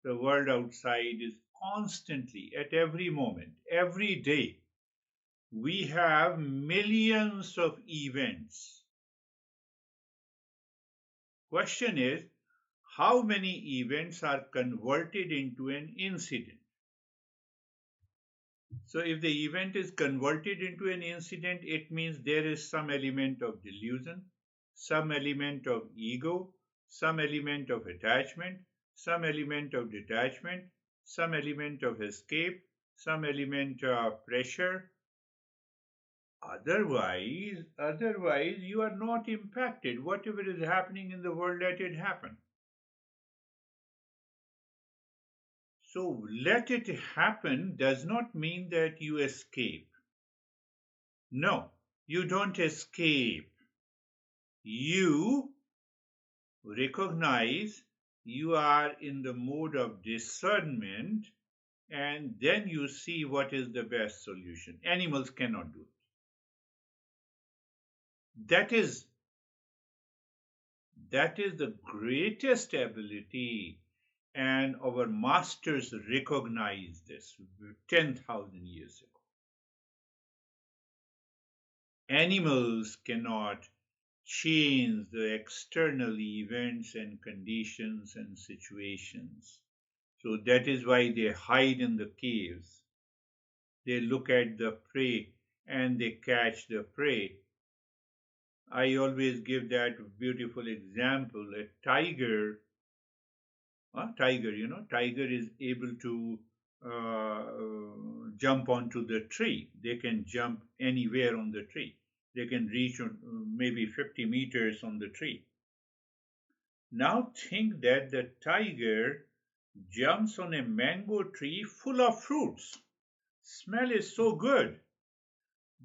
The world outside is constantly, at every moment, every day, we have millions of events. Question is, how many events are converted into an incident? So if the event is converted into an incident, it means there is some element of delusion, some element of ego, some element of attachment, some element of detachment, some element of escape, some element of pressure. Otherwise, you are not impacted. Whatever is happening in the world, let it happen. So let it happen does not mean that you escape. No, you don't escape. You recognize you are in the mode of discernment, and then you see what is the best solution. Animals cannot do it. That is the greatest ability, and our masters recognized this 10,000 years ago. Animals cannot change the external events and conditions and situations. So that is why they hide in the caves. They look at the prey and they catch the prey. I always give that beautiful example. A tiger is able to jump onto the tree. They can jump anywhere on the tree. They can reach maybe 50 meters on the tree. Now think that the tiger jumps on a mango tree full of fruits. Smell is so good.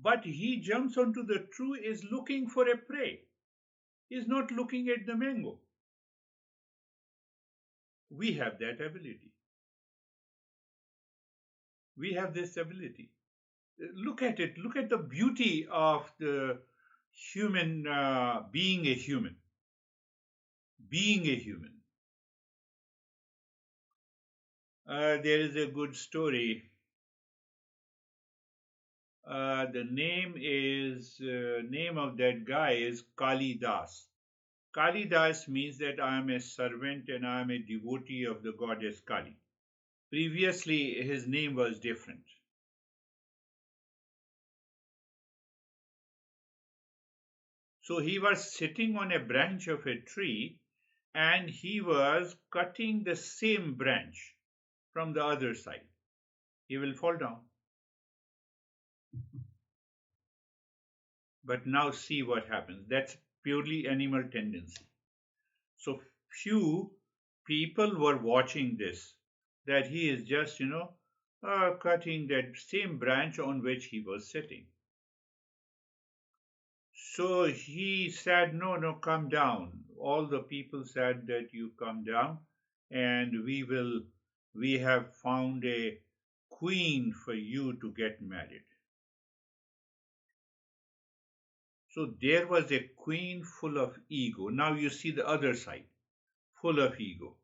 But he jumps onto the tree is looking for a prey. He's not looking at the mango. We have that ability. We have this ability. Look at it. Look at the beauty of the human being a human. Being a human. There is a good story. The name of that guy is Kali Das. Kali Das means that I am a servant and I am a devotee of the goddess Kali. Previously, his name was different. So he was sitting on a branch of a tree and he was cutting the same branch from the other side. He will fall down. But now see what happens. That's purely animal tendency. So few people were watching this, that he is just, cutting that same branch on which he was sitting. So he said, no, no, come down. All the people said that you come down and we have found a queen for you to get married. So there was a queen full of ego. Now you see the other side, full of ego.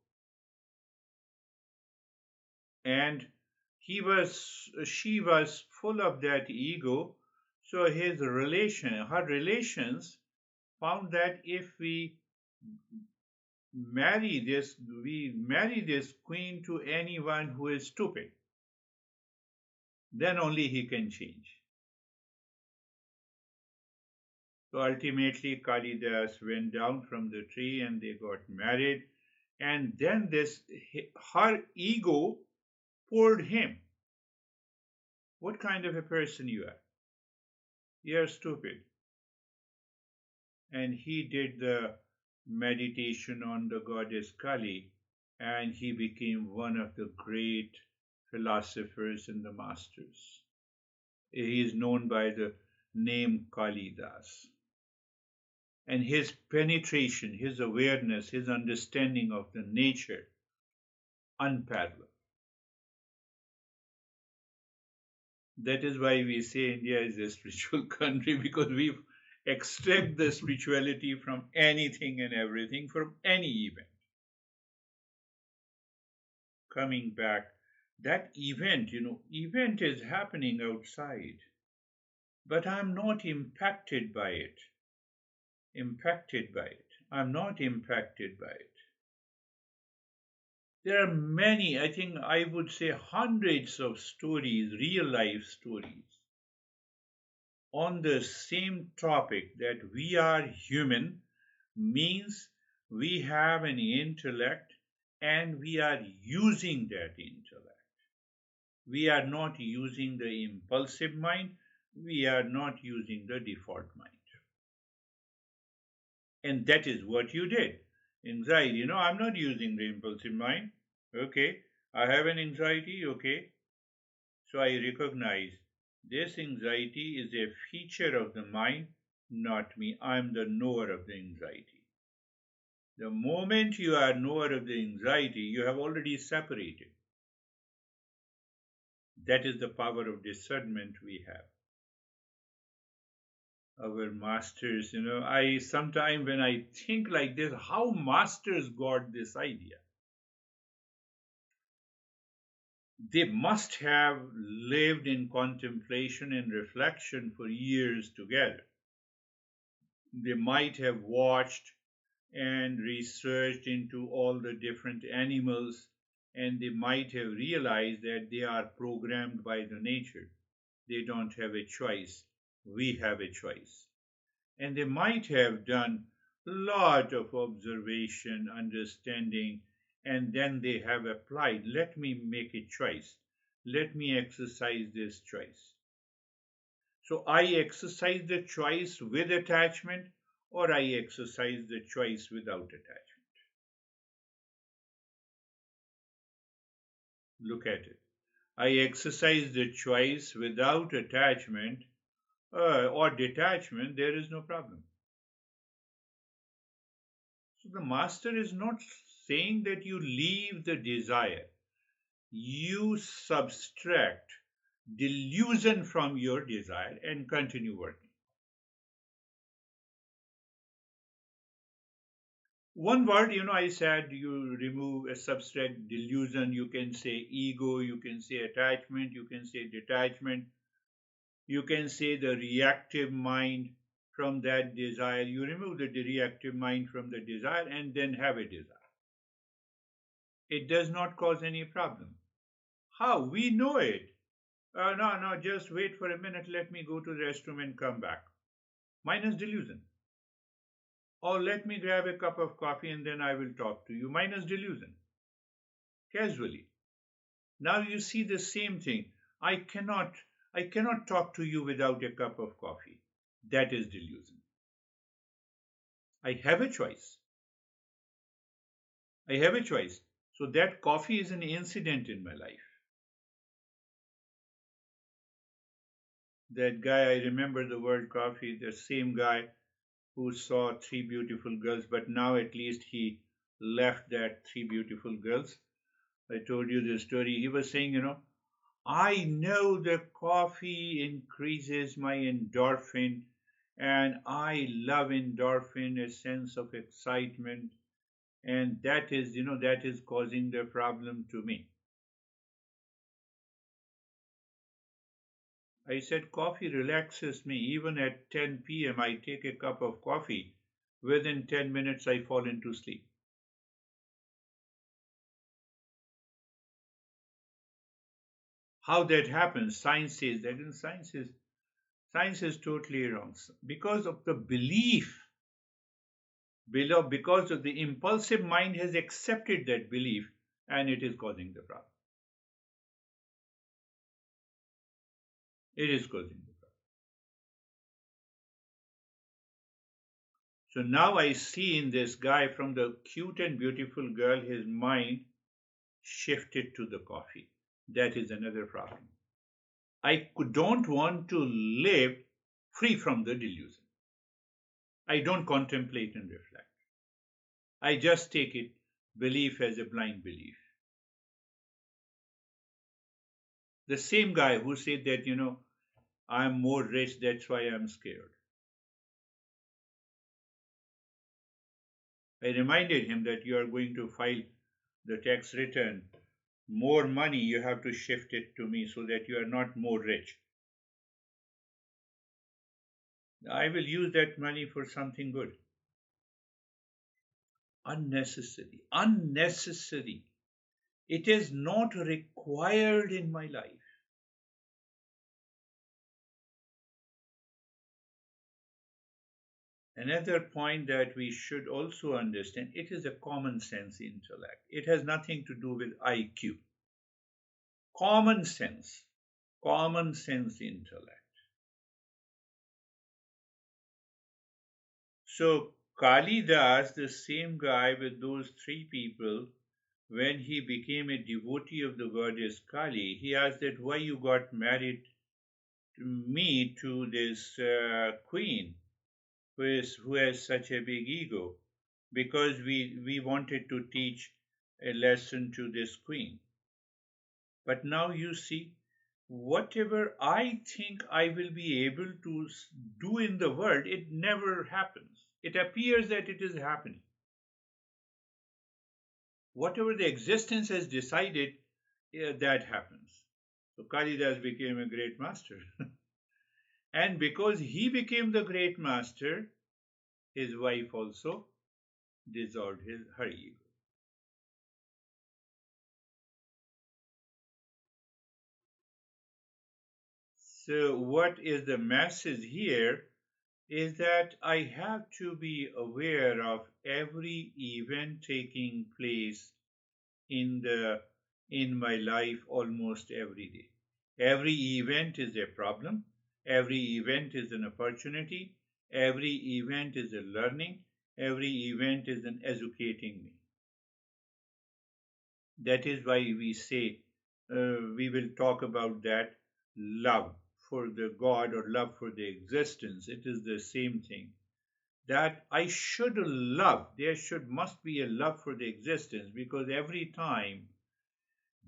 And she was full of that ego. So her relations found that if we marry this queen to anyone who is stupid, then only he can change. So ultimately, Kalidas went down from the tree and they got married. And then her ego pulled him. What kind of a person you are? You are stupid. And he did the meditation on the goddess Kali, and he became one of the great philosophers and the masters. He is known by the name Kalidas. And his penetration, his awareness, his understanding of the nature, unparalleled. That is why we say India is a spiritual country, because we extract the spirituality from anything and everything, from any event. coming back, that event, event is happening outside, but I'm not impacted by it. Impacted by it. I'm not impacted by it. There are many, I think I would say hundreds of stories, real life stories, on the same topic that we are human means we have an intellect and we are using that intellect. We are not using the impulsive mind, we are not using the default mind. And that is what you did. Anxiety, I'm not using the impulsive mind. Okay, I have an anxiety, okay. So I recognize this anxiety is a feature of the mind, not me. I'm the knower of the anxiety. The moment you are knower of the anxiety, you have already separated. That is the power of discernment we have. Our masters, I sometimes when I think like this, how masters got this idea. They must have lived in contemplation and reflection for years together. They might have watched and researched into all the different animals, and they might have realized that they are programmed by the nature. They don't have a choice. We have a choice. And they might have done a lot of observation, understanding, and then they have applied. Let me make a choice. Let me exercise this choice. So I exercise the choice with attachment, or I exercise the choice without attachment. Look at it. I exercise the choice without attachment or detachment, there is no problem. So the master is not saying that you leave the desire, you subtract delusion from your desire and continue working. One word, I said you remove a subtract delusion, you can say ego, you can say attachment, you can say detachment, you can say the reactive mind from that desire. You remove the reactive mind from the desire and then have a desire. It does not cause any problem. How? We know it. No, just wait for a minute. Let me go to the restroom and come back. Minus delusion. Or let me grab a cup of coffee and then I will talk to you. Minus delusion. Casually. Now you see the same thing. I cannot talk to you without a cup of coffee. That is delusion. I have a choice. I have a choice. So that coffee is an incident in my life. That guy, I remember the word coffee, the same guy who saw three beautiful girls, but now at least he left that three beautiful girls. I told you the story. He was saying, I know the coffee increases my endorphin, and I love endorphin, a sense of excitement, and that is causing the problem to me. I said, coffee relaxes me. Even at 10 p.m., I take a cup of coffee. Within 10 minutes, I fall into sleep. How that happens, science says that, and science is totally wrong. Because of the belief, because of the impulsive mind has accepted that belief, and it is causing the problem. It is causing the problem. So now I see in this guy, from the cute and beautiful girl, his mind shifted to the coffee. That is another problem. I don't want to live free from the delusion. I don't contemplate and reflect. I just take it, belief as a blind belief. The same guy who said that, I'm more rich, that's why I'm scared. I reminded him that you are going to file the tax return more money, you have to shift it to me so that you are not more rich. I will use that money for something good. Unnecessary. Unnecessary. It is not required in my life. Another point that we should also understand, it is a common sense intellect. It has nothing to do with IQ. Common sense. Common sense intellect. So Kalidas, the same guy with those three people, when he became a devotee of the goddess Kali, he asked that why you got married to me to this queen who has such a big ego, because we wanted to teach a lesson to this queen. But now you see, whatever I think I will be able to do in the world, it never happens. It appears that it is happening. Whatever the existence has decided, that happens. So Kalidas became a great master. And because he became the great master, his wife also dissolved her ego. So, what is the message here is that I have to be aware of every event taking place in my life almost every day. Every event is a problem, every event is an opportunity, every event is a learning, every event is an educating me. That is why we say we will talk about that love for the God or love for the existence. It is the same thing. That I should love, must be a love for the existence, because every time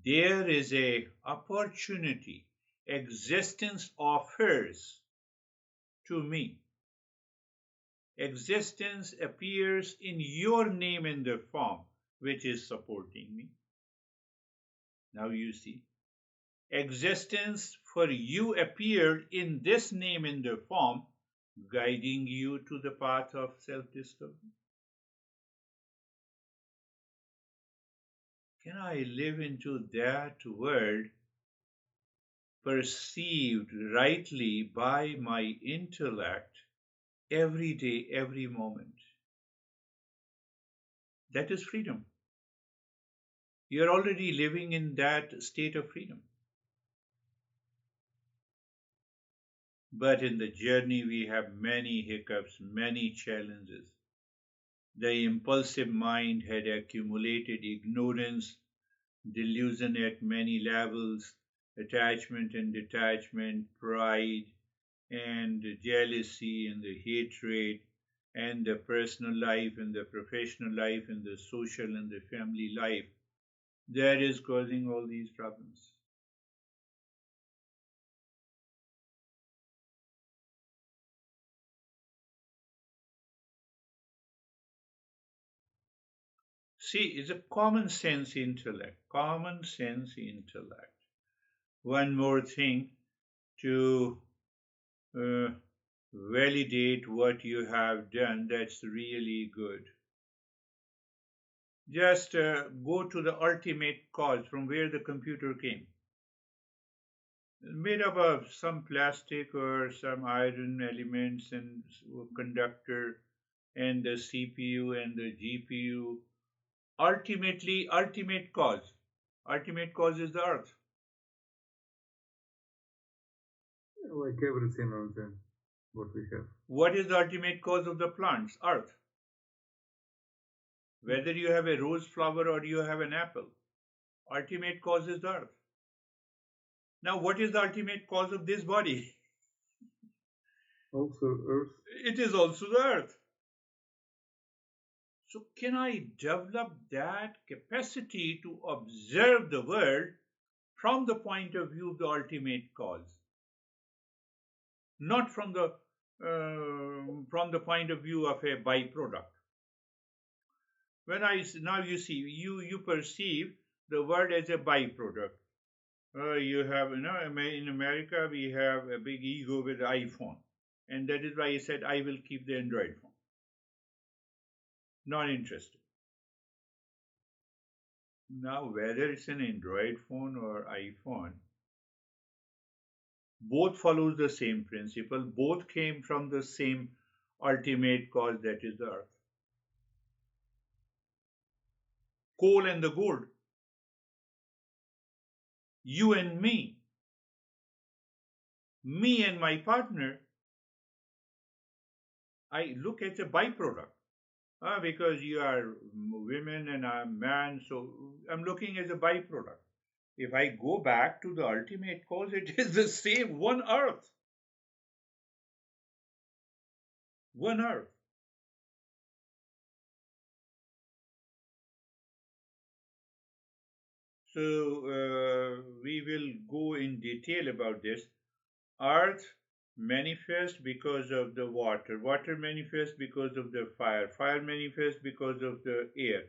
there is a opportunity, existence offers to me. Existence appears in your name in the form which is supporting me. Now you see, existence for you appeared in this name in the form, guiding you to the path of self-discovery. Can I live into that world perceived rightly by my intellect every day, every moment? That is freedom. You're already living in that state of freedom. But in the journey, we have many hiccups, many challenges. The impulsive mind had accumulated ignorance, delusion at many levels, attachment and detachment, pride and jealousy and the hatred, and the personal life and the professional life and the social and the family life. That is causing all these problems. See, it's a common sense intellect. Common sense intellect. One more thing to uh, validate what you have done that's really good. Just go to the ultimate cause from where the computer came. Made up of some plastic or some iron elements and conductor and the CPU and the GPU. Ultimately, ultimate cause. Ultimate cause is the earth. Like everything else then, what we have. What is the ultimate cause of the plants? Earth. Whether you have a rose flower or you have an apple, ultimate cause is the earth. Now, what is the ultimate cause of this body? Also Earth. It is also the earth. So, can I develop that capacity to observe the world from the point of view of the ultimate cause, not from the point of view of a byproduct? When I now you see you perceive the world as a byproduct. You have, in America, we have a big ego with the iPhone. And that is why I said I will keep the Android phone. Not interested. Now, whether it's an Android phone or iPhone, both follows the same principle. Both came from the same ultimate cause, that is the earth. Coal and the gold. You and me and my partner, I look at a byproduct. Because you are women and I'm man, so I'm looking as a byproduct. If I go back to the ultimate cause, it is the same one earth. One earth. So we will go in detail about this. Earth manifests because of the water. Water manifests because of the fire. Fire manifests because of the air.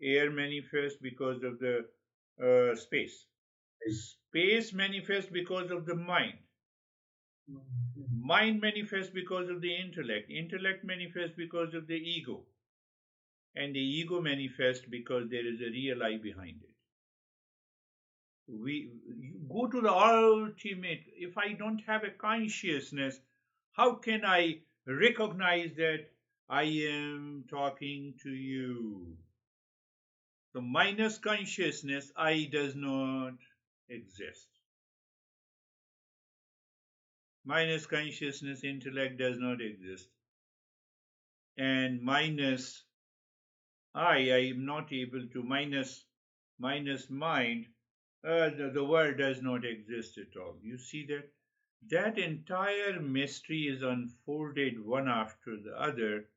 Air manifests because of the space. Space manifests because of the mind. Mind manifests because of the intellect. Intellect manifests because of the ego. And the ego manifests because there is a real I behind it. We go to the ultimate. If I don't have a consciousness, how can I recognize that I am talking to you? So minus consciousness, I does not exist. Minus consciousness, intellect does not exist. And minus I am not able to minus mind, the world does not exist at all. You see that? That entire mystery is unfolded one after the other.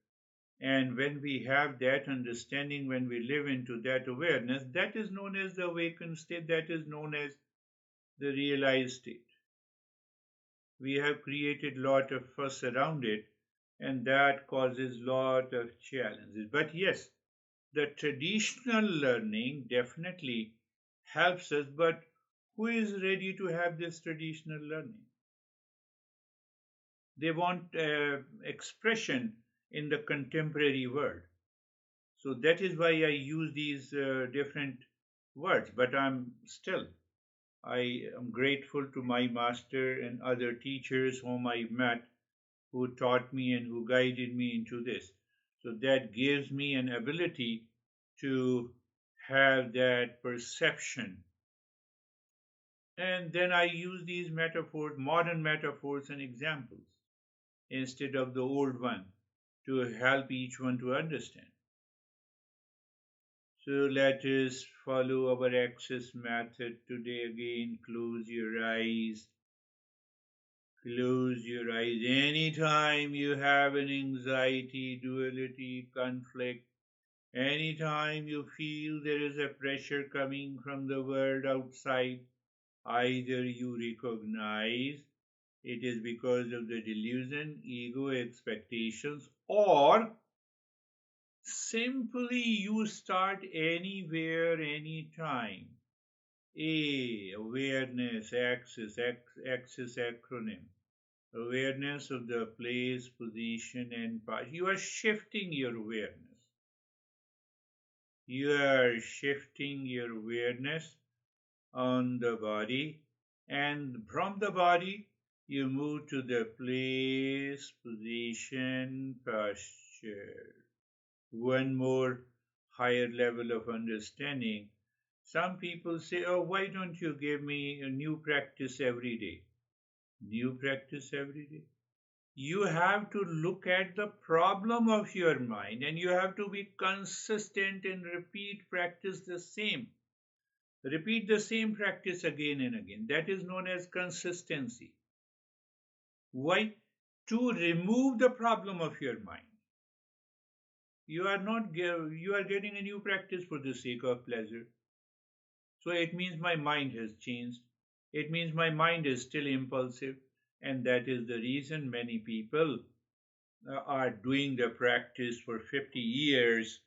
And when we have that understanding, when we live into that awareness, that is known as the awakened state, that is known as the realized state. We have created a lot of fuss around it, and that causes a lot of challenges. But yes, the traditional learning definitely helps us, but who is ready to have this traditional learning? They want expression in the contemporary world. So that is why I use these different words. But I am grateful to my master and other teachers whom I met, who taught me and who guided me into this. So that gives me an ability to have that perception. And then I use these metaphors, modern metaphors and examples, instead of the old one, to help each one to understand. So let us follow our access method today again. Close your eyes. Close your eyes. Anytime you have an anxiety, duality, conflict, anytime you feel there is a pressure coming from the world outside, either you recognize it is because of the delusion, ego, expectations, or simply you start anywhere, anytime. Awareness, access acronym. Awareness of the place, position, and part. You are shifting your awareness. You are shifting your awareness on the body, and from the body, you move to the place, position, posture. One more higher level of understanding. Some people say, oh, why don't you give me a new practice every day? New practice every day. You have to look at the problem of your mind and you have to be consistent and practice the same. Repeat the same practice again and again. That is known as consistency. Why? To remove the problem of your mind. You are getting a new practice for the sake of pleasure. So it means my mind has changed. It means my mind is still impulsive. And that is the reason many people are doing the practice for 50 years.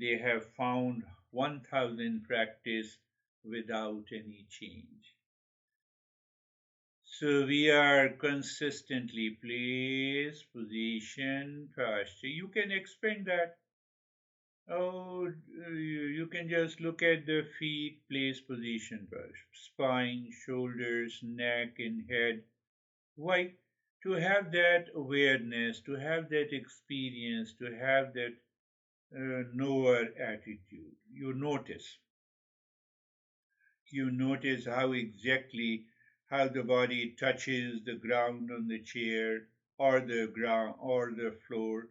They have found 1000 practice without any change. So we are consistently place, position, posture. You can expand that. Oh, you can just look at the feet, place, position, posture, spine, shoulders, neck, and head. Why? To have that awareness, to have that experience, to have that knower attitude. You notice how exactly how the body touches the ground on the chair or the ground or the floor.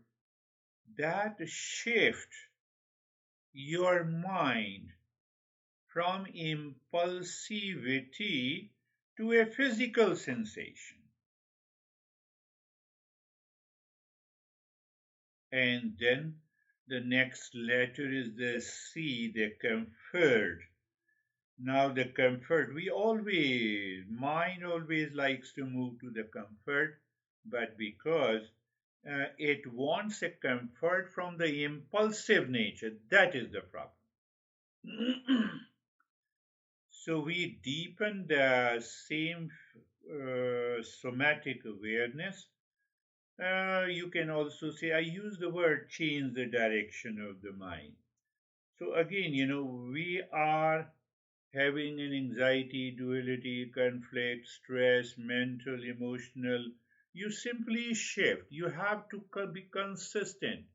That shift your mind from impulsivity to a physical sensation. And then the next letter is the C, the comfort. Now, the comfort, mind always likes to move to the comfort, but because it wants a comfort from the impulsive nature, that is the problem. So we deepen the same somatic awareness. You can also say, I use the word change the direction of the mind. So again, we are having an anxiety, duality, conflict, stress, mental, emotional. You simply shift. You have to be consistent.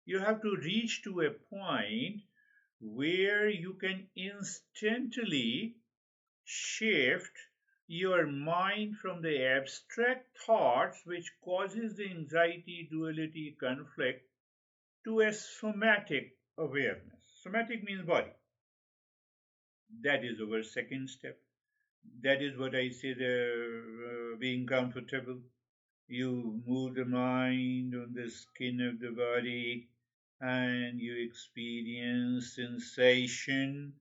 You have to reach to a point where you can instantly shift your mind from the abstract thoughts which causes the anxiety, duality, conflict to a somatic awareness. Somatic means body. That is our second step. That is what I say, the being comfortable. You move the mind on the skin of the body and you experience sensation,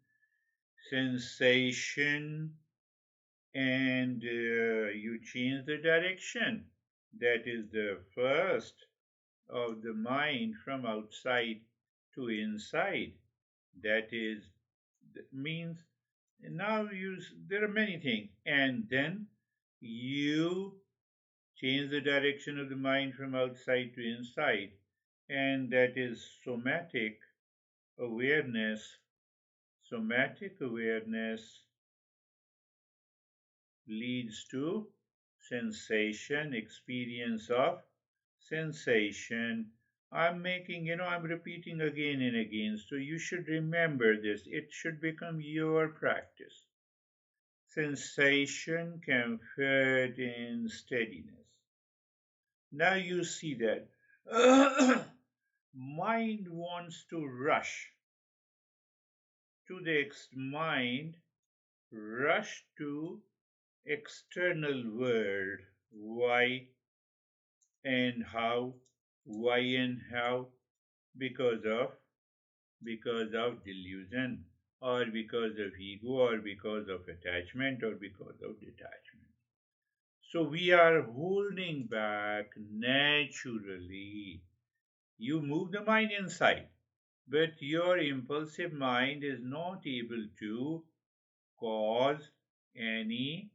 and you change the direction. That is the first of the mind from outside to inside. That is means now there are many things, and then you change the direction of the mind from outside to inside, and that is awareness. Somatic awareness leads to sensation, experience of sensation. I'm repeating again and again, so you should remember this. It should become your practice. Sensation, comfort, and steadiness. Now you see that mind wants to rush to the mind, rush to external world. Why and how? Why and how? Because of delusion, or because of ego, or because of attachment, or because of detachment. So we are holding back naturally. You move the mind inside, but your impulsive mind is not able to cause any.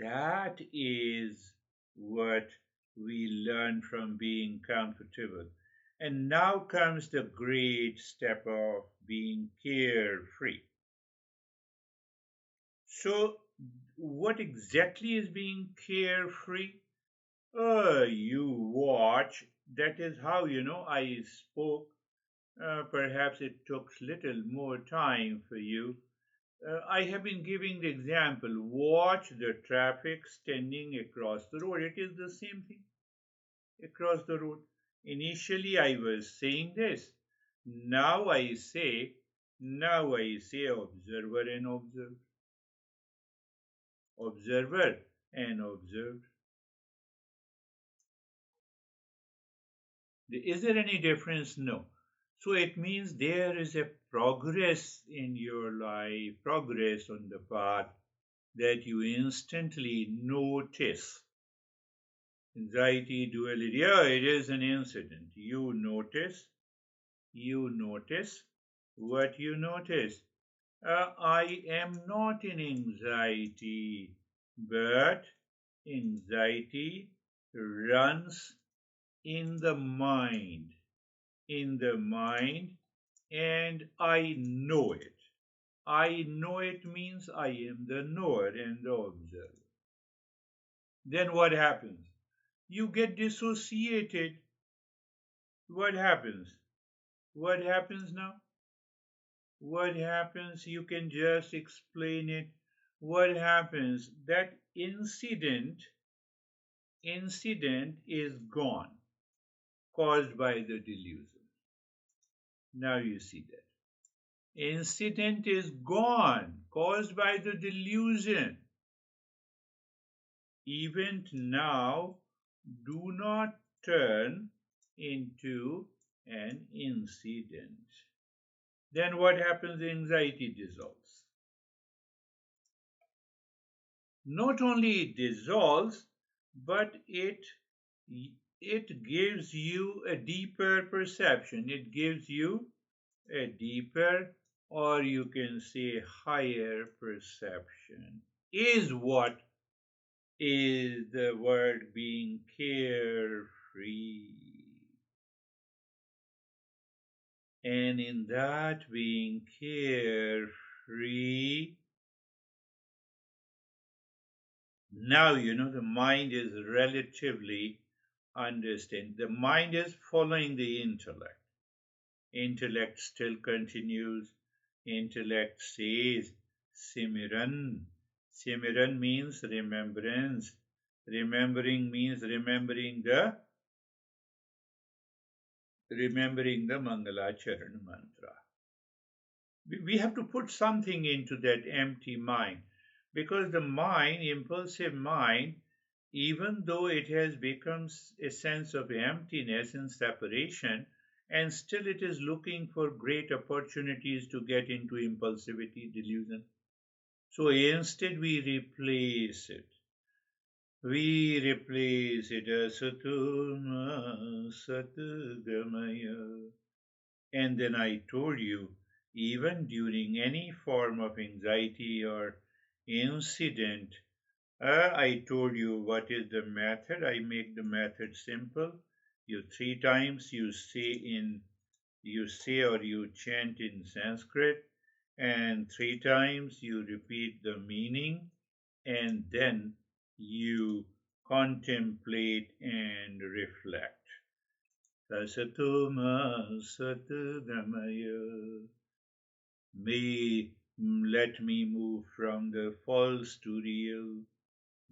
That is what we learn from being comfortable. And now comes the great step of being carefree. So, what exactly is being carefree? You watch. That is how I spoke. Perhaps it took little more time for you. I have been giving the example. Watch the traffic standing across the road. It is the same thing across the road. Initially, I was saying this. Now I say, observer and observed. Observer and observed. Is there any difference? No. So it means there is a progress in your life, progress on the path that you instantly notice. Anxiety, duality, yeah, it is an incident. You notice what you notice. I am not in anxiety, but anxiety runs in the mind, in the mind, and I know it. I know it means I am the knower and the observer. Then what happens? You get dissociated. What happens? What happens now? What happens? You can just explain it. What happens? That incident is gone, caused by the delusion. Now you see that. Incident is gone, caused by the delusion. Event now do not turn into an incident. Then what happens? Anxiety dissolves. Not only it dissolves, but it gives you a deeper perception. It gives you a deeper, or you can say higher perception. Is what is the word being carefree. And in that being carefree, now the mind is relatively understand. The mind is following the intellect. Intellect still continues. Intellect says Simiran. Simiran means remembrance. Remembering means remembering the Mangalacharan mantra. We have to put something into that empty mind, because the mind, impulsive mind, even though it has become a sense of emptiness and separation, and still it is looking for great opportunities to get into impulsivity, delusion. So instead we replace it. We replace it as Satuma Satgamaya. And then I told you, even during any form of anxiety or incident, I told you what is the method. I make the method simple. You 3 times you say or you chant in Sanskrit, and 3 times you repeat the meaning, and then you contemplate and reflect. Tasatoma Satgamaya. Let me move from the false to real.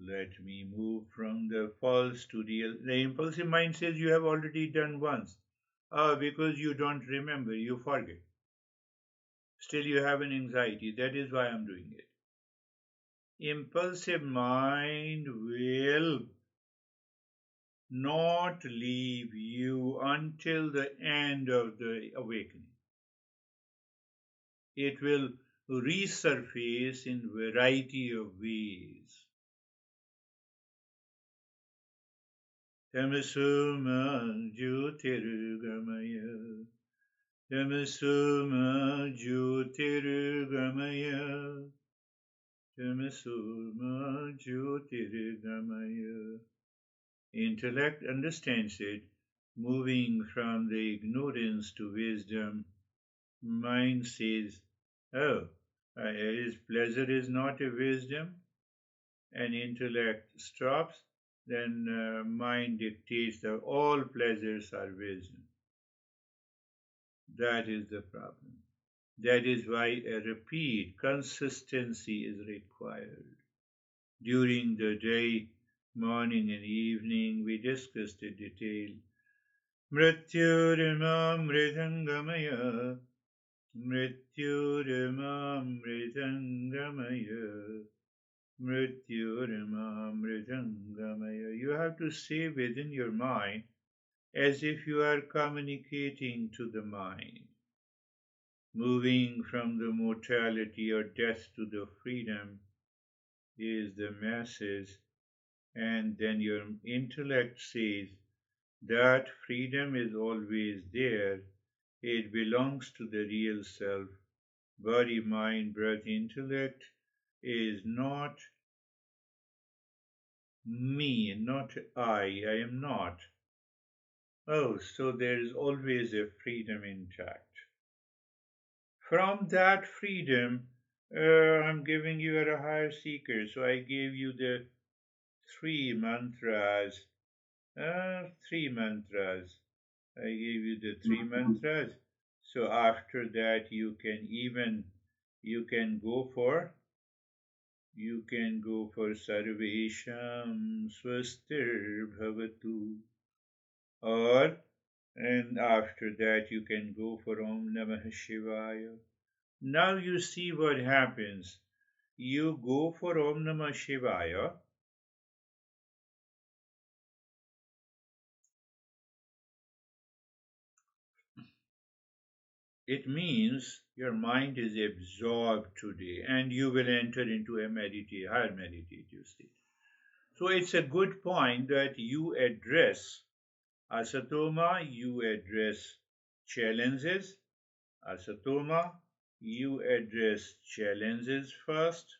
Let me move from the false to real. The impulsive mind says you have already done once. Because you don't remember, you forget. Still you have an anxiety. That is why I'm doing it. Impulsive mind will not leave you until the end of the awakening. It will resurface in variety of ways. Tamasoma Jyotirgamaya. Tamasoma Jyotirgamaya. Tamasoma Jyotirgamaya. Intellect understands it, moving from the ignorance to wisdom. Mind says, oh, pleasure is not a wisdom. And intellect stops, then mind dictates that all pleasures are wisdom. That is the problem. That is why a repeat, consistency is required. During the day, morning and evening, we discussed in detail. Mrityurimam mritangamaya, mrityurimam mritangamaya, mrityurimam mritangamaya. You have to say within your mind as if you are communicating to the mind. Moving from the mortality or death to the freedom is the message, and then your intellect says that freedom is always there, it belongs to the real self, body, mind, breath, intellect is not me, not I am not. Oh, so there is always a freedom intact. From that freedom, I'm giving you a higher seeker. So I gave you the three mantras. Three mantras. I gave you the three mantras. So after that, you can go for Sarvesham Swastir Bhavatu, or and after that you can go for Om Namah Shivaya. Now you see what happens. You go for Om Namah Shivaya. It means your mind is absorbed today and you will enter into a higher meditative state. So it's a good point that you address Asatoma, you address challenges. Asatoma, you address challenges first.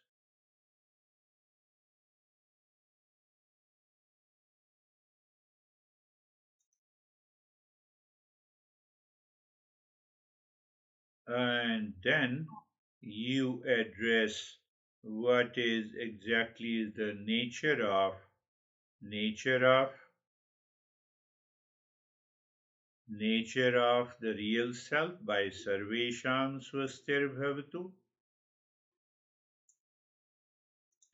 And then you address what is exactly the nature of the real self by Sarvesham Swastir Bhavatu.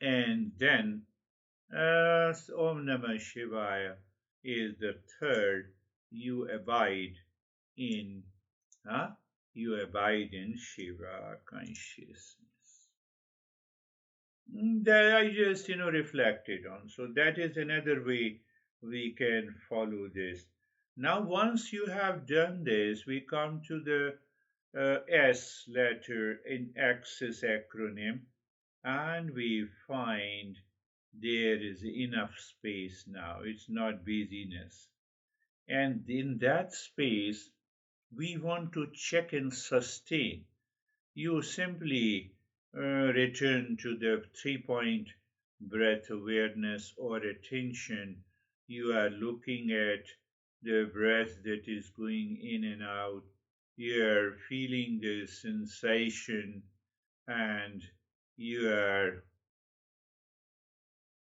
And then Om Namah Shivaya is the third. You abide in Shiva consciousness. That I just reflected on. So that is another way we can follow this. Now, once you have done this, we come to the S letter in Axis acronym, and we find there is enough space now. It's not busyness. And in that space, we want to check and sustain. You simply return to the 3 point breath awareness or attention. You are looking at the breath that is going in and out. You are feeling the sensation, and you are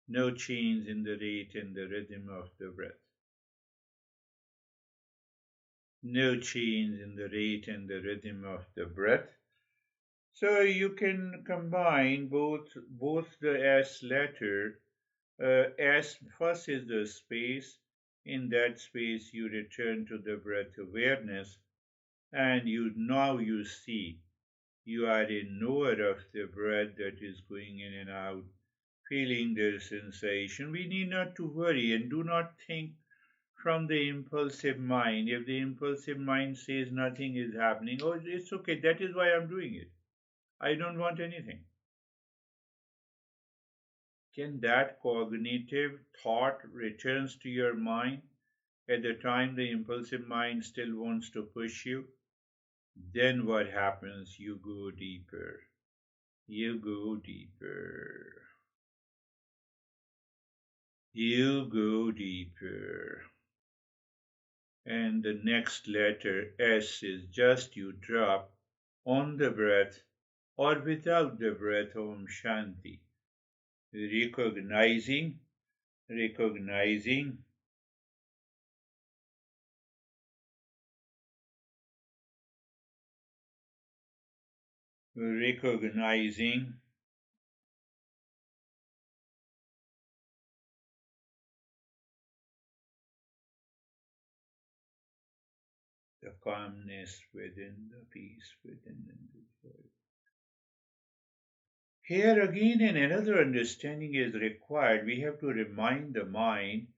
no change in the rate and the rhythm of the breath. No change in the rate and the rhythm of the breath. So you can combine both the S letter. S first is the space. In that space, you return to the breath awareness, and you see you are a knower of the breath that is going in and out, feeling the sensation. We need not to worry and do not think from the impulsive mind. If the impulsive mind says nothing is happening, oh, it's okay. That is why I'm doing it. I don't want anything. Can that cognitive thought returns to your mind at the time the impulsive mind still wants to push you? Then what happens? You go deeper. You go deeper. You go deeper. And the next letter, S, is just you drop on the breath or without the breath, Om Shanti. Recognizing, recognizing recognizing the calmness within, the peace within, and the joy. Here again, another understanding is required. We have to remind the mind,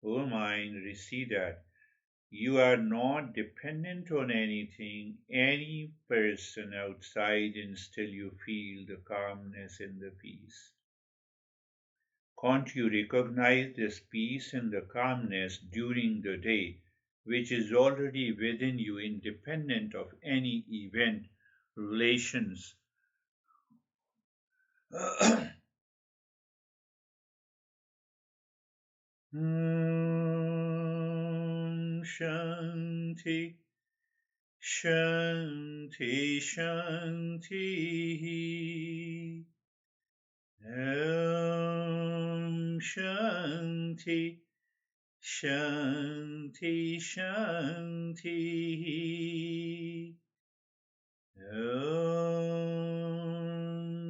oh mind, receive that. You are not dependent on anything, any person outside, and still you feel the calmness and the peace. Can't you recognize this peace and the calmness during the day, which is already within you, independent of any event, relations. Shanti, Shanti, Shanti. Shanti, Shanti, Shanti.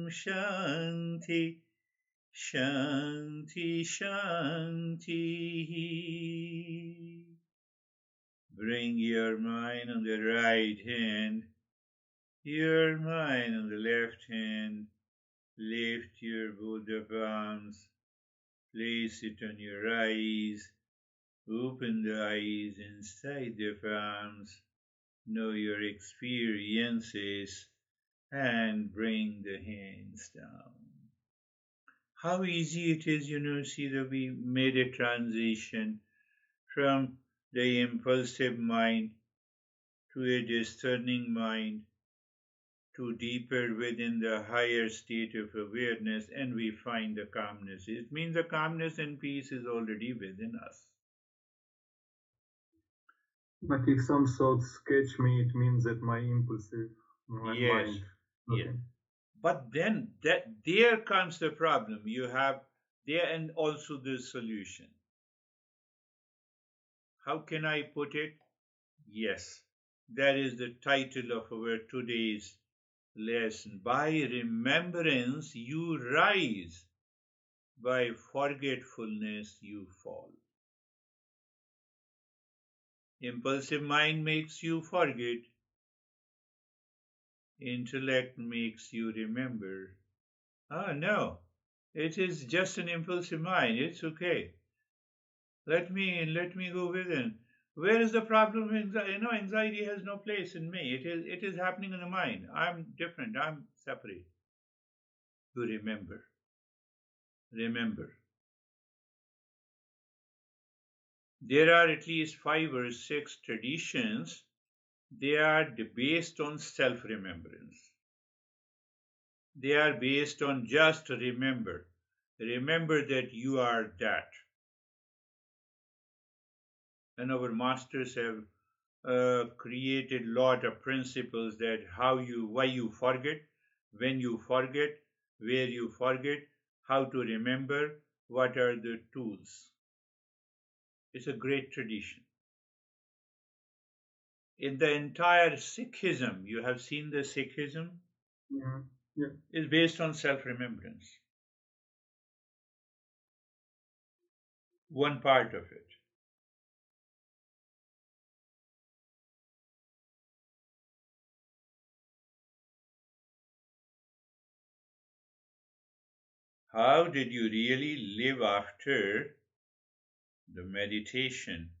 Shanti, Shanti, Shanti. Bring your mind on the right hand, your mind on the left hand. Lift your both of arms, place it on your eyes, open the eyes inside the palms, know your experiences, and bring the hands down. How easy it is, see that we made a transition from the impulsive mind to a discerning mind, to deeper within the higher state of awareness, and we find the calmness. It means the calmness and peace is already within us. But if some thoughts catch me, it means that my impulsive Yes, mind. yes. Okay. But then there comes the problem. You have there and also the solution. How can I put it? Yes, that is the title of our today's lesson. By remembrance you rise, by forgetfulness you fall. Impulsive mind makes you forget. Intellect makes you remember. Ah, no, it is just an impulsive mind. It's okay. Let me go within. Where is the problem? Anxiety has no place in me. It is happening in the mind. I'm different. I'm separate. To remember. Remember. There are at least 5 or 6 traditions. They are based on self-remembrance. They are based on just remember. Remember that you are that. And our masters have created lot of principles that why you forget, when you forget, where you forget, how to remember, what are the tools. It's a great tradition. In the entire Sikhism, you have seen the Sikhism, Yeah. is based on self-remembrance. One part of it. How did you really live after the meditation?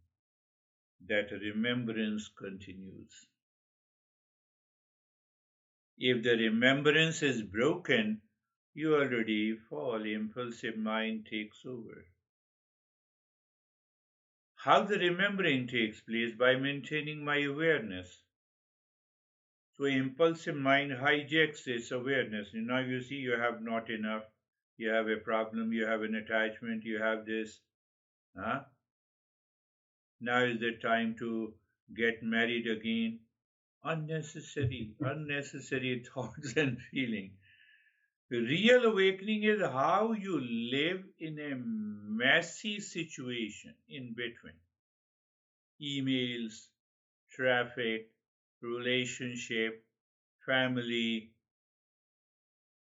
That remembrance continues. If the remembrance is broken, you already fall, impulsive mind takes over. How the remembering takes place? By maintaining my awareness. So impulsive mind hijacks this awareness. Now you see you have not enough, you have a problem, you have an attachment, you have this. Huh? Now is the time to get married again. Unnecessary thoughts and feelings. Real awakening is how you live in a messy situation in between. Emails, traffic, relationship, family.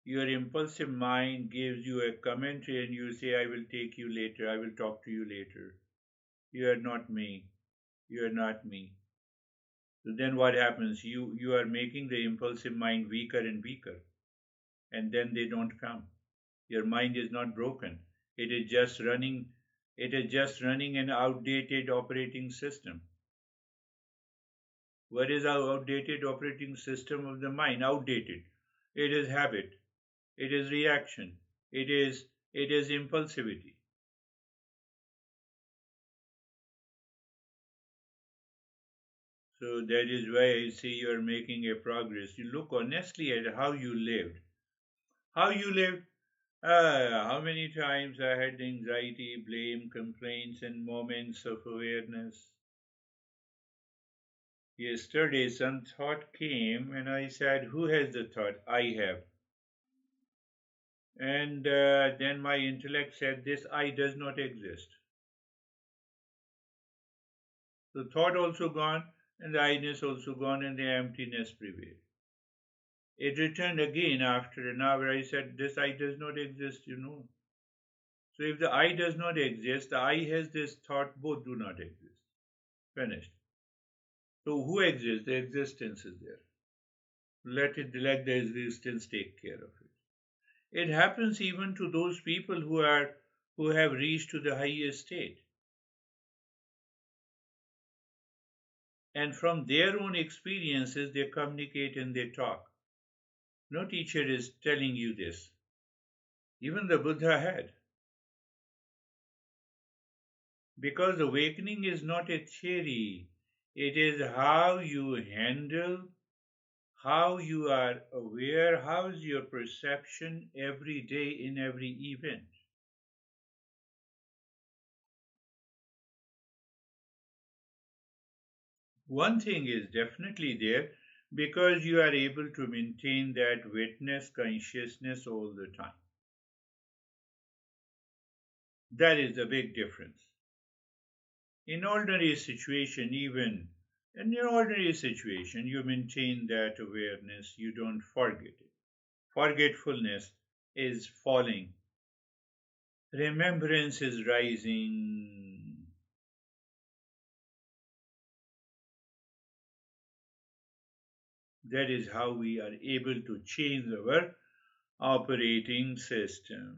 Your impulsive mind gives you a commentary and you say, I will take you later, I will talk to you later. You are not me. You are not me. So then what happens? You are making the impulsive mind weaker and weaker. And then they don't come. Your mind is not broken. It is just running an outdated operating system. What is our outdated operating system of the mind? Outdated. It is habit. It is reaction. It is impulsivity. So that is why I say you are making a progress. You look honestly at how you lived. How you lived. How many times I had anxiety, blame, complaints, and moments of awareness. Yesterday, some thought came, and I said, who has the thought? I have. And then my intellect said, this I does not exist. The thought also gone, and the I-ness also gone, and the emptiness prevailed. It returned again after an hour. I said, this I does not exist. So if the I does not exist, the I has this thought, both do not exist. Finished. So who exists? The existence is there. Let the existence take care of it. It happens even to those people who have reached to the highest state. And from their own experiences they communicate and they talk. No teacher is telling you this. Even the Buddha had. Because awakening is not a theory, it is how you handle, how you are aware, how is your perception every day in every event. One thing is definitely there because you are able to maintain that witness consciousness all the time. That is the big difference. In ordinary situation, even in your ordinary situation, you maintain that awareness, you don't forget it. Forgetfulness is falling. Remembrance is rising. That is how we are able to change our operating system.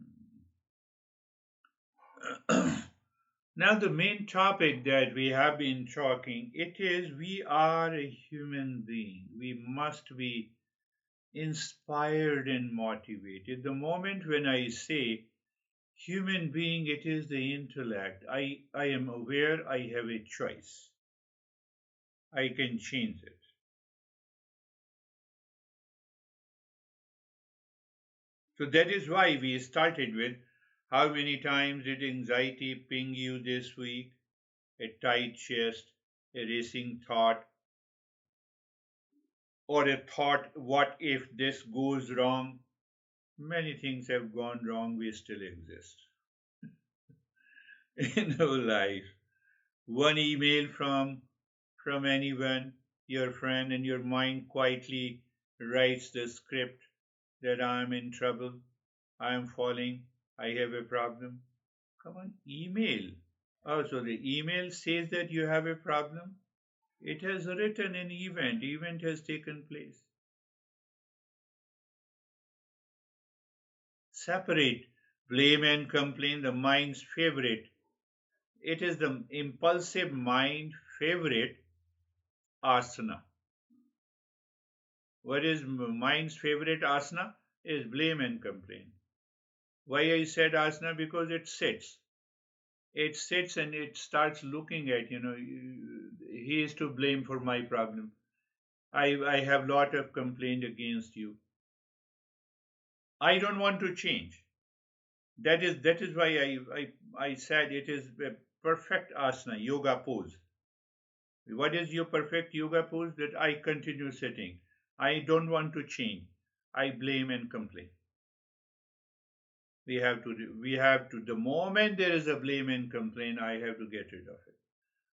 Now, the main topic that we have been talking, it is we are a human being. We must be inspired and motivated. The moment when I say human being, it is the intellect. I am aware I have a choice. I can change it. So that is why we started with how many times did anxiety ping you this week? A tight chest, a racing thought, or a thought, what if this goes wrong? Many things have gone wrong, we still exist in our life. One email from anyone, your friend, and your mind quietly writes the script that I am in trouble, I am falling, I have a problem. Come on, email. Oh, so the email says that you have a problem? It has written an event. Event has taken place. Separate blame and complain, the mind's favorite. It is the impulsive mind favorite asana. What is mind's favorite asana? Is blame and complain. Why I said asana? Because it sits. It sits and it starts looking at, he is to blame for my problem. I have lot of complaint against you. I don't want to change. That is why I said it is a perfect asana, yoga pose. What is your perfect yoga pose? That I continue sitting. I don't want to change. I blame and complain. We have to the moment there is a blame and complain, I have to get rid of it.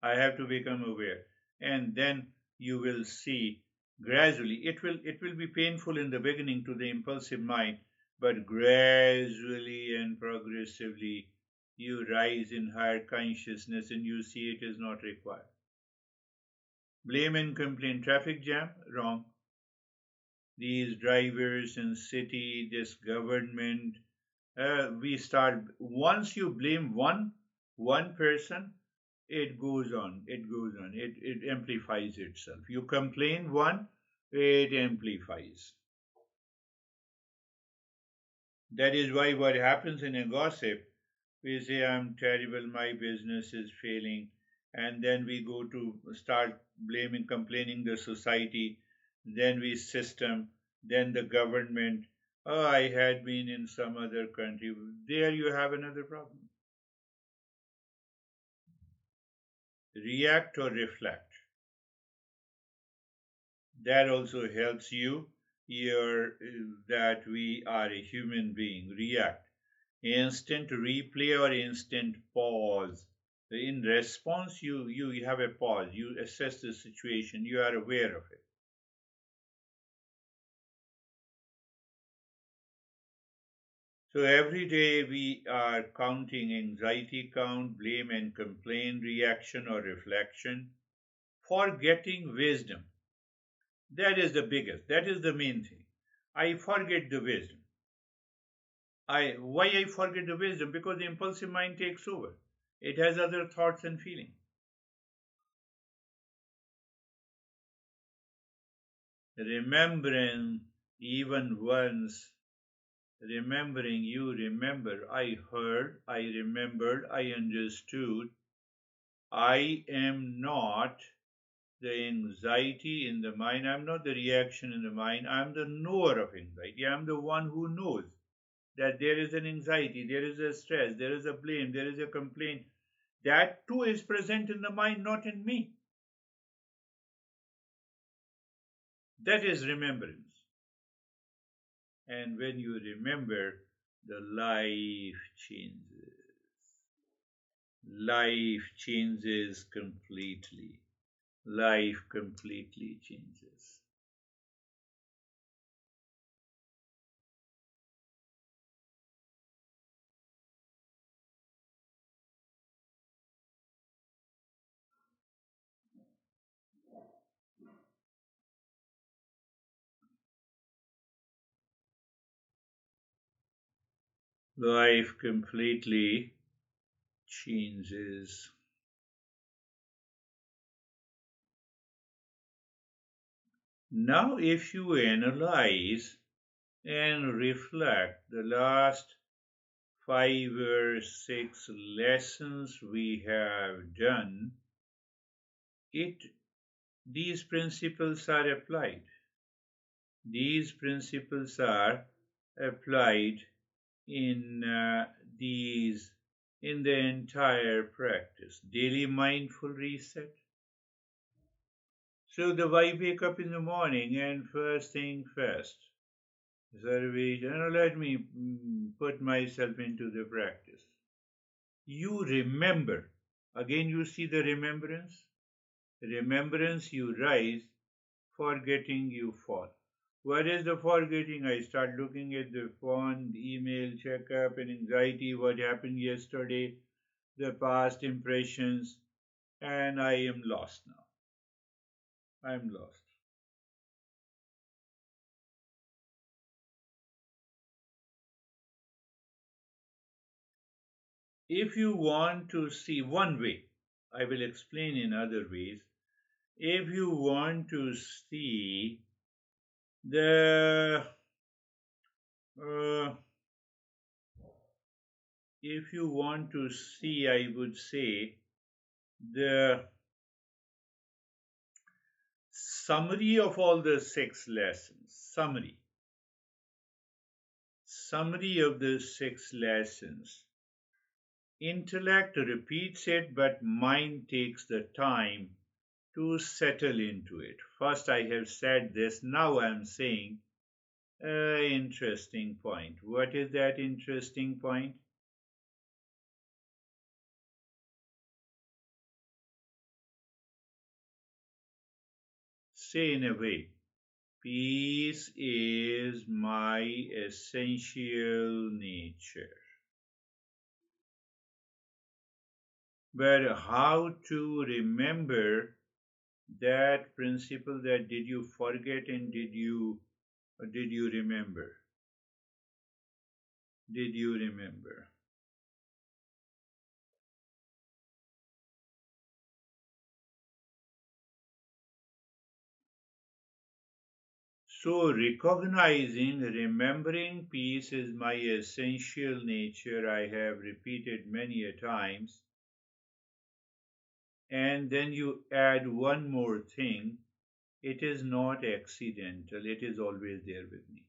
I have to become aware. And then you will see gradually it will be painful in the beginning to the impulsive mind, but gradually and progressively you rise in higher consciousness and you see it is not required. Blame and complain, traffic jam, wrong. These drivers in city, this government, we start once you blame one person, it amplifies itself. You complain one, it amplifies. That is why what happens in a gossip, we say I'm terrible, my business is failing, and then we go to start blaming, complaining the society, then we system, then the government. Oh, I had been in some other country. There you have another problem. React or reflect. That also helps you here that we are a human being. React. Instant replay or instant pause. In response, you have a pause. You assess the situation. You are aware of it. So every day we are counting anxiety count, blame and complain, reaction or reflection, forgetting wisdom. That is the biggest. That is the main thing. I forget the wisdom. Why I forget the wisdom? Because the impulsive mind takes over. It has other thoughts and feelings. Remembering even once, remembering you remember, I heard, I remembered, I understood. I am not the anxiety in the mind. I'm not the reaction in the mind. I'm the knower of anxiety. I'm the one who knows that there is an anxiety, there is a stress, there is a blame, there is a complaint. That too is present in the mind, not in me. That is remembrance. And when you remember, the life changes. Life changes completely. Life completely changes. Life completely changes. Now, if you analyze and reflect the last 5 or 6 lessons we have done, it these principles are applied. These principles are applied in these in the entire practice. Daily mindful reset. So the I wake up in the morning and first thing first, Sarvesh, let me put myself into the practice. You remember. Again, you see the remembrance. Remembrance, you rise. Forgetting, you fall. What is the forgetting? I start looking at the phone, email, checkup, and anxiety, what happened yesterday, the past impressions, and I am lost now. I'm lost. If you want to see one way, I will explain in other ways. If you want to see the uh, if you want to see, I would say, the summary of all the 6 lessons. Summary of the 6 lessons. Intellect repeats it, but mind takes the time to settle into it. First, I have said this, now I am saying interesting point. What is that interesting point? Say in a way, peace is my essential nature. But how to remember that principle, that did you forget and did you remember? Did you remember? So recognizing, remembering peace is my essential nature, I have repeated many a times. And then you add one more thing: it is not accidental, it is always there with me.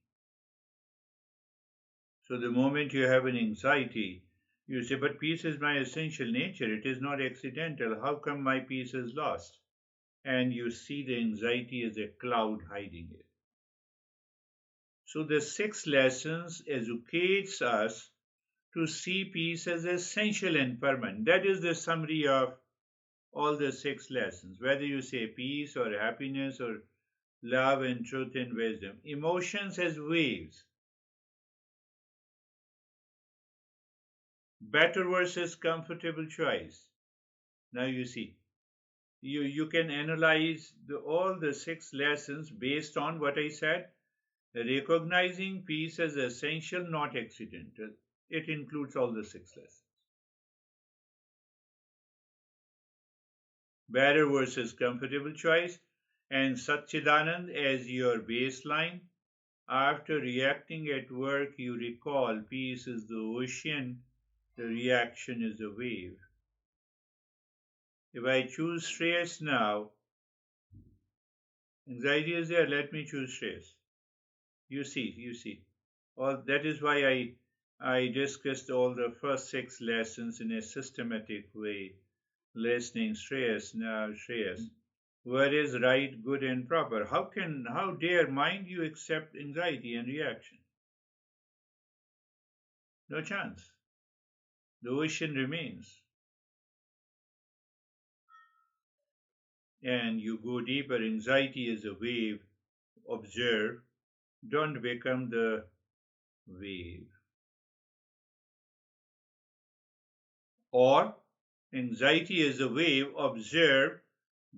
So the moment you have an anxiety, you say, but peace is my essential nature, it is not accidental. How come my peace is lost? And you see the anxiety as a cloud hiding it. So the 6 lessons educates us to see peace as essential and permanent. That is the summary of all the 6 lessons, whether you say peace or happiness or love and truth and wisdom. Emotions as waves. Better versus comfortable choice. Now you see, you can analyze all the 6 lessons based on what I said. Recognizing peace as essential, not accidental. It includes all the 6 lessons. Better versus comfortable choice, and Satchidanand as your baseline. After reacting at work, you recall peace is the ocean, the reaction is a wave. If I choose stress now, anxiety is there, let me choose stress. You see. All that is why I discussed all the first 6 lessons in a systematic way. Listening, stress, now stress. What is right, good, and proper? How dare mind you accept anxiety and reaction? No chance. The ocean remains. And you go deeper. Anxiety is a wave. Observe. Don't become the wave. Or anxiety is a wave. Observe.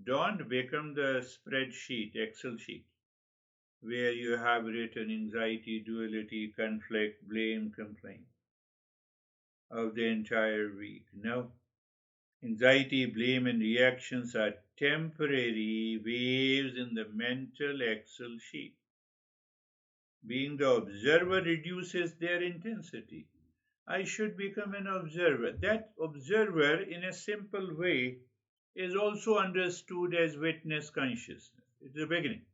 Don't become the spreadsheet, Excel sheet, where you have written anxiety, duality, conflict, blame, complaint of the entire week. No. Anxiety, blame, and reactions are temporary waves in the mental Excel sheet. Being the observer reduces their intensity. I should become an observer. That observer, in a simple way, is also understood as witness consciousness. It's the beginning,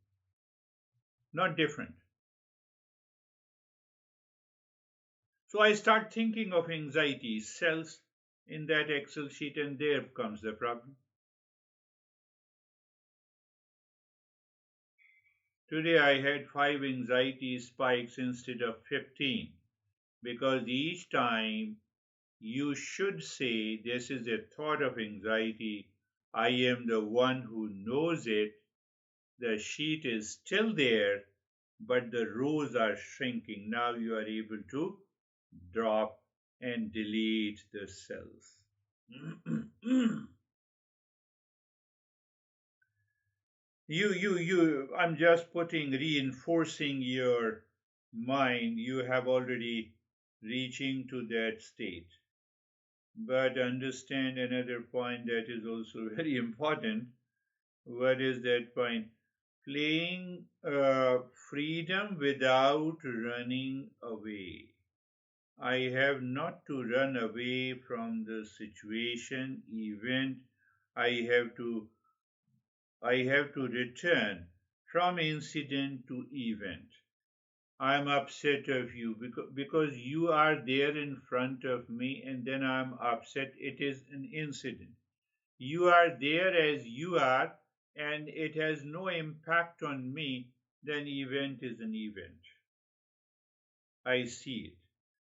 not different. So I start thinking of anxiety cells in that Excel sheet, and there comes the problem. Today I had 5 anxiety spikes instead of 15, because each time you should say, this is a thought of anxiety, I am the one who knows it, the sheet is still there, but the rows are shrinking. Now you are able to drop and delete the cells. I'm just reinforcing your mind. You have already reaching to that state. But understand another point that is also very important. What is that point? Playing freedom without running away. I have not to run away from the situation, event. I have to return from incident to event. I'm upset of you because you are there in front of me, and then I'm upset. It is an incident. You are there as you are, and it has no impact on me. Then event is an event. I see it.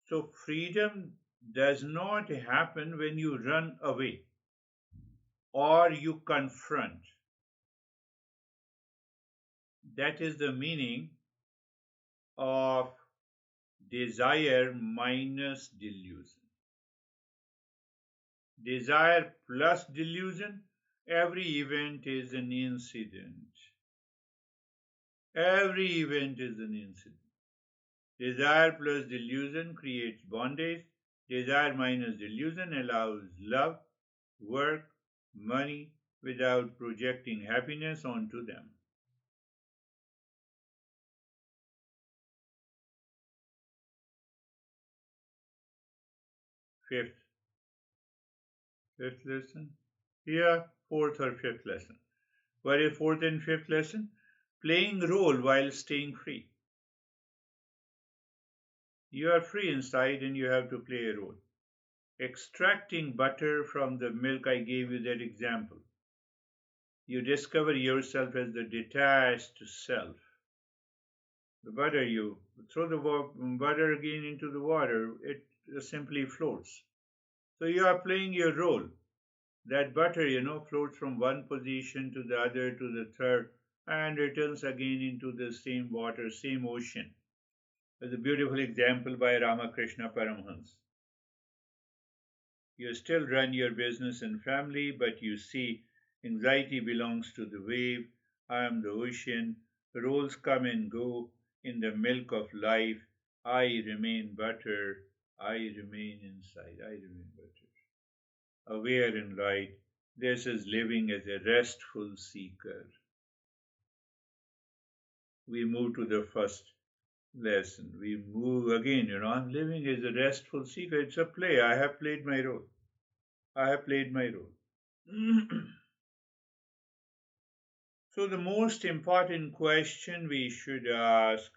So freedom does not happen when you run away or you confront. That is the meaning of desire minus delusion. Desire plus delusion, every event is an incident. Every event is an incident. Desire plus delusion creates bondage. Desire minus delusion allows love, work, money without projecting happiness onto them. Fifth lesson. Yeah, fourth or fifth lesson. What is fourth and fifth lesson? Playing role while staying free. You are free inside and you have to play a role. Extracting butter from the milk, I gave you that example. You discover yourself as the detached self. The butter, you throw the butter again into the water, it simply floats. So you are playing your role. That butter, floats from one position to the other to the third and returns again into the same water, same ocean. There's a beautiful example by Ramakrishna Paramhans. You still run your business and family, but you see anxiety belongs to the wave. I am the ocean. Roles come and go in the milk of life. I remain butter. I remain inside. I remain butter. Aware in light. This is living as a restful seeker. We move to the first lesson. We move again, I'm living as a restful seeker. It's a play. I have played my role. I have played my role. So the most important question we should ask,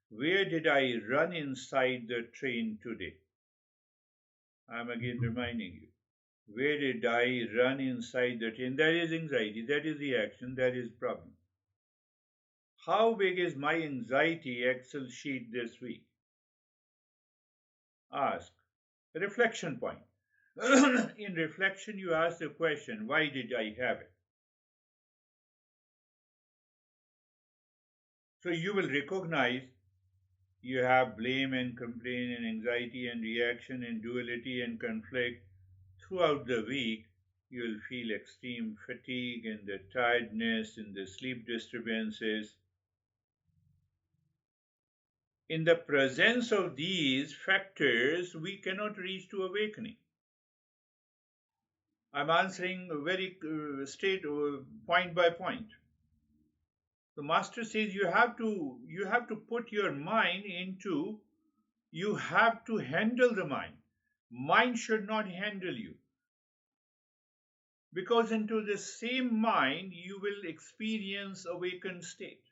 where did I run inside the train today? I'm again reminding you. Where did I run inside the train? That is anxiety. That is the action. That is problem. How big is my anxiety Excel sheet this week? Ask. Reflection point. In reflection, you ask the question, why did I have it? So you will recognize you have blame and complaint and anxiety and reaction and duality and conflict. Throughout the week, you will feel extreme fatigue and the tiredness and the sleep disturbances. In the presence of these factors, we cannot reach to awakening. I'm answering very straight, point by point. The master says you have to put your mind into, you have to handle the mind. Mind should not handle you, because into the same mind you will experience awakened state.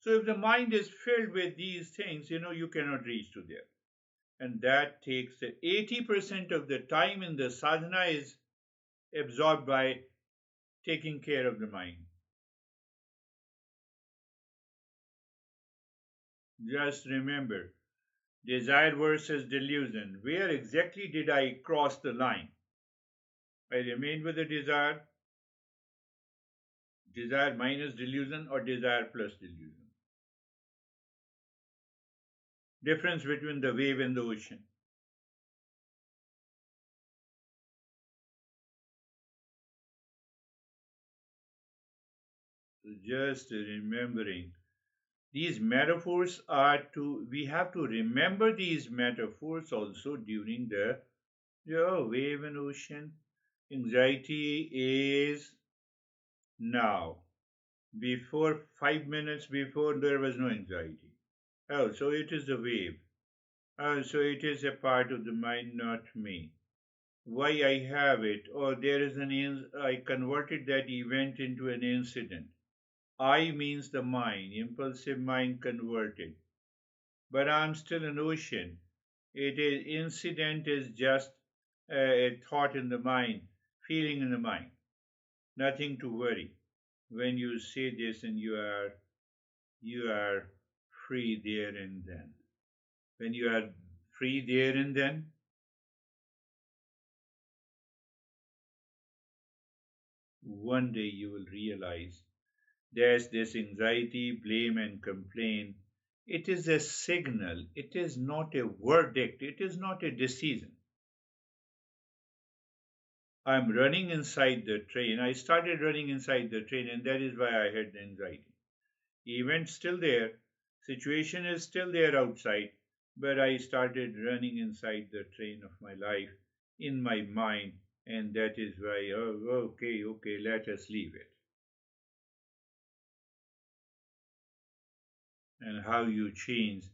So if the mind is filled with these things, you cannot reach to there. And that takes 80% of the time in the sadhana is absorbed by taking care of the mind. Just remember, desire versus delusion. Where exactly did I cross the line? I remain with the desire minus delusion, or desire plus delusion. Difference between the wave and the ocean. So just remembering, these metaphors we have to remember these metaphors also during the wave and ocean. Anxiety is now. Before 5 minutes before, there was no anxiety. Oh, so it is the wave. Oh, so it is a part of the mind, not me. Why I have it? Or there is I converted that event into an incident. I means the mind, impulsive mind converted. But I'm still an ocean. Incident is just a thought in the mind, feeling in the mind. Nothing to worry. When you say this, and you are free there and then. When you are free there and then, one day you will realize there's this anxiety, blame, and complaint. It is a signal. It is not a verdict. It is not a decision. I'm running inside the train. I started running inside the train, and that is why I had the anxiety. Event still there, situation is still there outside, but I started running inside the train of my life in my mind, and that is why, okay, let us leave it. And how you change.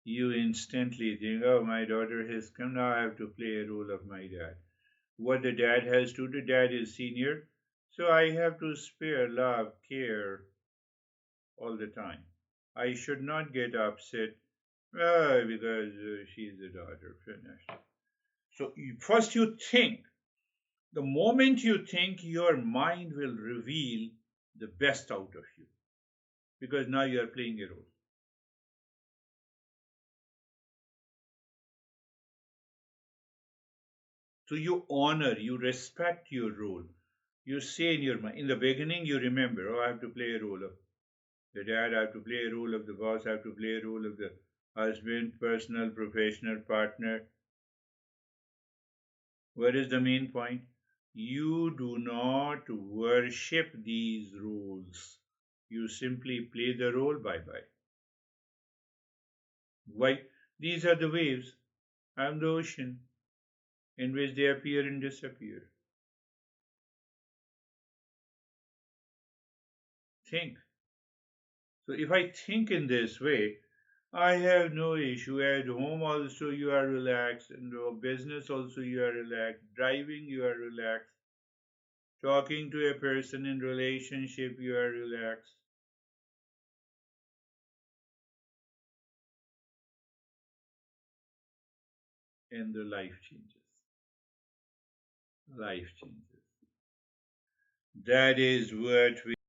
You instantly think, oh, my daughter has come, now I have to play a role of my dad. what the dad has to do. The dad is senior, so I have to spare love, care all the time. I should not get upset because she's a daughter. Finished. So first you think. The moment you think, your mind will reveal the best out of you because now you are playing a role. So you honor, you respect your role. You say in your mind, in the beginning, you remember, oh, I have to play a role of the dad, I have to play a role of the boss, I have to play a role of the husband, personal, professional partner. What is the main point? You do not worship these roles. You simply play the role. Bye bye. Why? These are the waves. I'm the ocean in which they appear and disappear. Think. So if I think in this way, I have no issue. At home also you are relaxed, and business also you are relaxed. Driving you are relaxed. Talking to a person in relationship you are relaxed. And the life changes. Life changes. That is what we